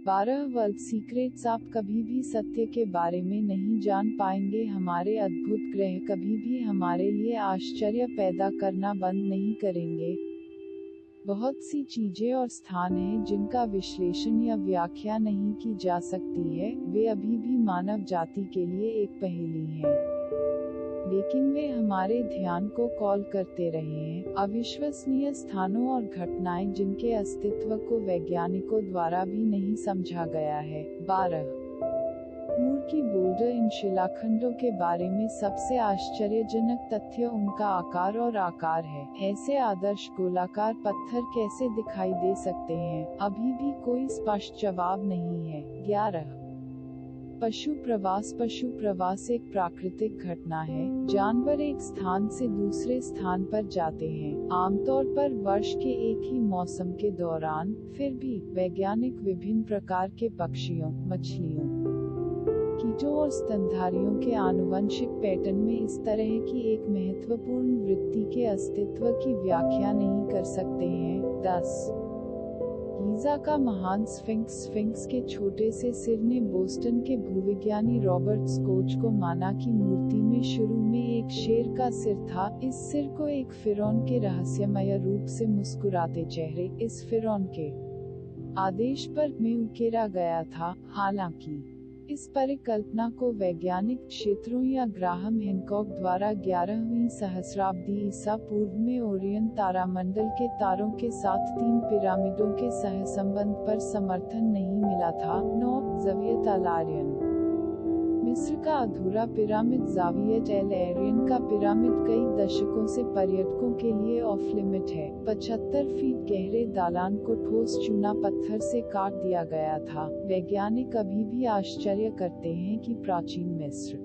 12 world secrets. आप कभी भी सत्य के बारे में नहीं जान पाएंगे। हमारे अद्भुत ग्रह कभी भी हमारे लिए आश्चर्य पैदा करना बंद नहीं करेंगे। बहुत सी चीजें और स्थान हैं जिनका विश्लेषण या व्याख्या नहीं की जा सकती है, वे अभी भी मानव जाति के लिए एक पहेली हैं। लेकिन वे हमारे ध्यान को कॉल करते रहे हैं। अविश्वसनीय स्थानों और घटनाएं जिनके अस्तित्व को वैज्ञानिकों द्वारा भी नहीं समझा गया है। 12 मूर की बोल्डर। इन शिलाखंडों के बारे में सबसे आश्चर्यजनक तथ्य उनका आकार और आकार है। ऐसे आदर्श गोलाकार पत्थर कैसे दिखाई दे सकते हैं? अभी भी कोई स्पष्ट जवाब नहीं है। 11 पशु प्रवास। पशु प्रवास एक प्राकृतिक घटना है। जानवर एक स्थान से दूसरे स्थान पर जाते हैं, आमतौर पर वर्ष के एक ही मौसम के दौरान। फिर भी वैज्ञानिक विभिन्न प्रकार के पक्षियों, मछलियों, कीटों और स्तनधारियों के आनुवंशिक पैटर्न में इस तरह की एक महत्वपूर्ण वृत्ति के अस्तित्व की व्याख्या नहीं कर सकते हैं। 10 गीज़ा का महान स्फिंक्स। स्फिंक्स के छोटे से सिर ने बोस्टन के भूविज्ञानी रॉबर्ट स्कोच को माना कि मूर्ति में शुरू में एक शेर का सिर था। इस सिर को एक फिरौन के रहस्यमय रूप से मुस्कुराते चेहरे, इस फिरौन के आदेश पर में उकेरा गया था। हालांकि इस परिकल्पना को वैज्ञानिक क्षेत्रों या ग्राहम हैनकॉक द्वारा 11वीं सहस्राब्दी ईसा पूर्व में ओरियन तारामंडल के तारों के साथ 3 पिरामिडों के सहसंबंध पर समर्थन नहीं मिला था। 9 ज़ावियत अल-आरियन। मिस्र का अधूरा पिरामिड ज़ावियत अल-आरियन का पिरामिड कई दशकों से पर्यटकों के लिए ऑफ लिमिट है। 75 फीट गहरे दालान को ठोस चूना पत्थर से काट दिया गया था। वैज्ञानिक अभी भी आश्चर्य करते हैं कि प्राचीन मिस्र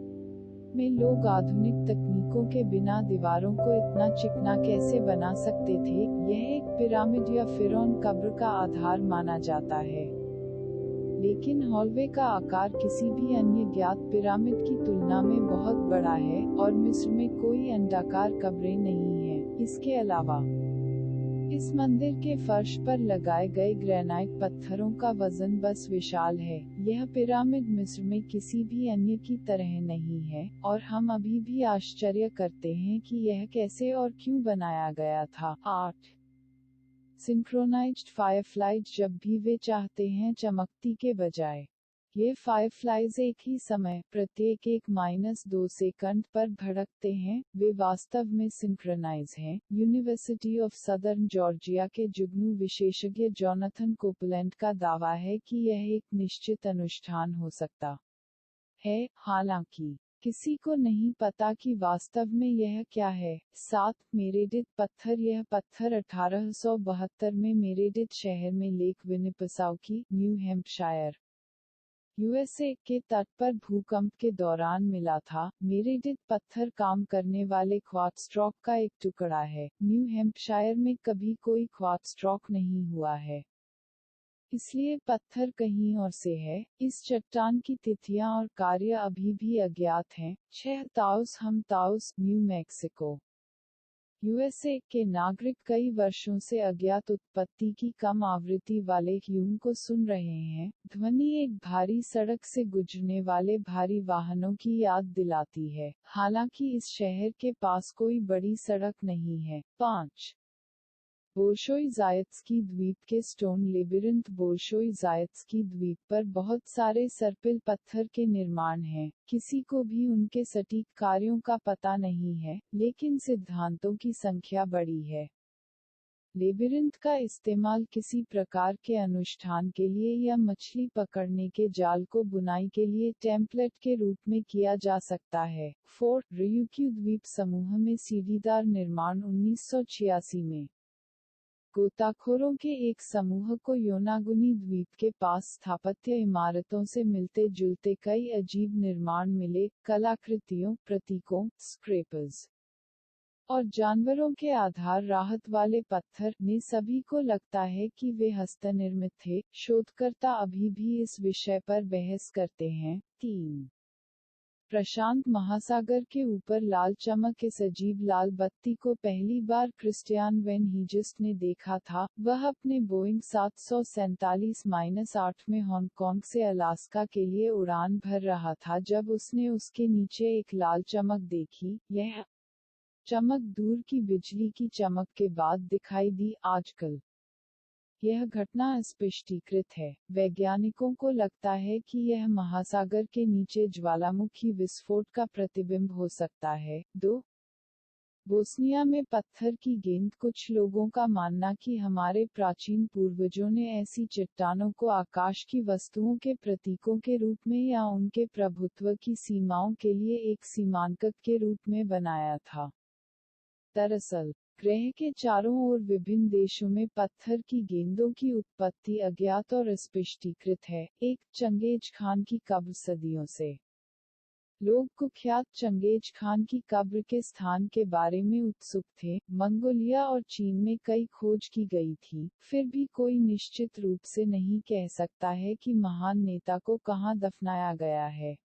में लोग आधुनिक तकनीकों के बिना दीवारों को इतना चिकना कैसे बना सकते थे। यह एक पिरामिड या फिरौन कब्र का आधार माना जाता है, लेकिन हॉलवे का आकार किसी भी अन्य ज्ञात पिरामिड की तुलना में बहुत बड़ा है, और मिस्र में कोई अंडाकार कब्रें नहीं हैं। इसके अलावा इस मंदिर के फर्श पर लगाए गए ग्रेनाइट पत्थरों का वजन बस विशाल है। यह पिरामिड मिस्र में किसी भी अन्य की तरह नहीं है, और हम अभी भी आश्चर्य करते हैं कि यह कैसे और क्यों बनाया गया था। 8 सिंक्रोनाइज्ड फायरफ्लाइज। जब भी वे चाहते हैं चमकती के बजाय, ये फायरफ्लाइज एक ही समय, प्रत्येक 1-2 सेकंड पर भड़कते हैं। वे वास्तव में सिंक्रोनाइज हैं। यूनिवर्सिटी ऑफ सदर्न जॉर्जिया के जुगनू विशेषज्ञ जोनाथन कोपलैंड का दावा है कि यह एक निश्चित अनुष्ठान हो सकता है, हालांकि किसी को नहीं पता कि वास्तव में यह क्या है। 7 मेरेडिथ पत्थर। यह पत्थर 1872 में मेरेडिथ शहर में लेक विनिपेसाउकी, न्यू हैम्पशायर, यूएसए के तट पर भूकंप के दौरान मिला था। मेरेडिथ पत्थर काम करने वाले क्वार्ट्ज रॉक का एक टुकड़ा है। न्यू हैम्पशायर में कभी कोई क्वार्ट्ज रॉक नहीं हुआ है, इसलिए पत्थर कहीं और से है। इस चट्टान की तिथियां और कार्य अभी भी अज्ञात हैं। 6 ताउस। हम ताउस, न्यू मैक्सिको, यूएसए के नागरिक कई वर्षों से अज्ञात उत्पत्ति की कम आवृत्ति वाले ह्यूम को सुन रहे हैं। ध्वनि एक भारी सड़क से गुजरने वाले भारी वाहनों की याद दिलाती है, हालांकि इस शहर के पास कोई बड़ी सड़क नहीं है। 5 बोल्शोई ज़ायत्स्की द्वीप के स्टोन लेबिरिंथ। बोल्शोई ज़ायत्स्की द्वीप पर बहुत सारे सर्पिल पत्थर के निर्माण हैं। किसी को भी उनके सटीक कार्यों का पता नहीं है, लेकिन सिद्धांतों की संख्या बड़ी है। लेबिरिंथ का इस्तेमाल किसी प्रकार के अनुष्ठान के लिए या मछली पकड़ने के जाल को बुनाई के लिए टेम्पलेट के रूप में किया जा सकता है। 4 ryukyu द्वीप समूह में सीढ़ीदार निर्माण। 1986 में गोताखोरों के एक समूह को योनागुनी द्वीप के पास स्थापत्य इमारतों से मिलते जुलते कई अजीब निर्माण मिले। कलाकृतियों, प्रतीकों, स्क्रैपर्स और जानवरों के आधार राहत वाले पत्थर ने सभी को लगता है कि वे हस्तनिर्मित थे। शोधकर्ता अभी भी इस विषय पर बहस करते हैं। 3 प्रशांत महासागर के ऊपर लाल चमक के सजीव लाल बत्ती को पहली बार क्रिस्टियान वेन हीजिस्ट ने देखा था। वह अपने बोइंग 747-8 में हांगकांग से अलास्का के लिए उड़ान भर रहा था जब उसने उसके नीचे एक लाल चमक देखी। यह चमक दूर की बिजली की चमक के बाद दिखाई दी। आजकल यह घटना स्पष्टीकृत है। वैज्ञानिकों को लगता है कि यह महासागर के नीचे ज्वालामुखी विस्फोट का प्रतिबिंब हो सकता है। 2. बोस्निया में पत्थर की गेंद। कुछ लोगों का मानना कि हमारे प्राचीन पूर्वजों ने ऐसी चट्टानों को आकाश की वस्तुओं के प्रतीकों के रूप में या उनके प्रभुत्व की सीमाओं के लिए एक सीमांकक के रूप में बनाया था। दरअसल ग्रह के चारों ओर विभिन्न देशों में पत्थर की गेंदों की उत्पत्ति अज्ञात और स्पष्टीकृत है। एक चंगेज खान की कब्र। सदियों से लोग कुख्यात चंगेज खान की कब्र के स्थान के बारे में उत्सुक थे। मंगोलिया और चीन में कई खोज की गई थी, फिर भी कोई निश्चित रूप से नहीं कह सकता है कि महान नेता को कहां दफनाया गया है।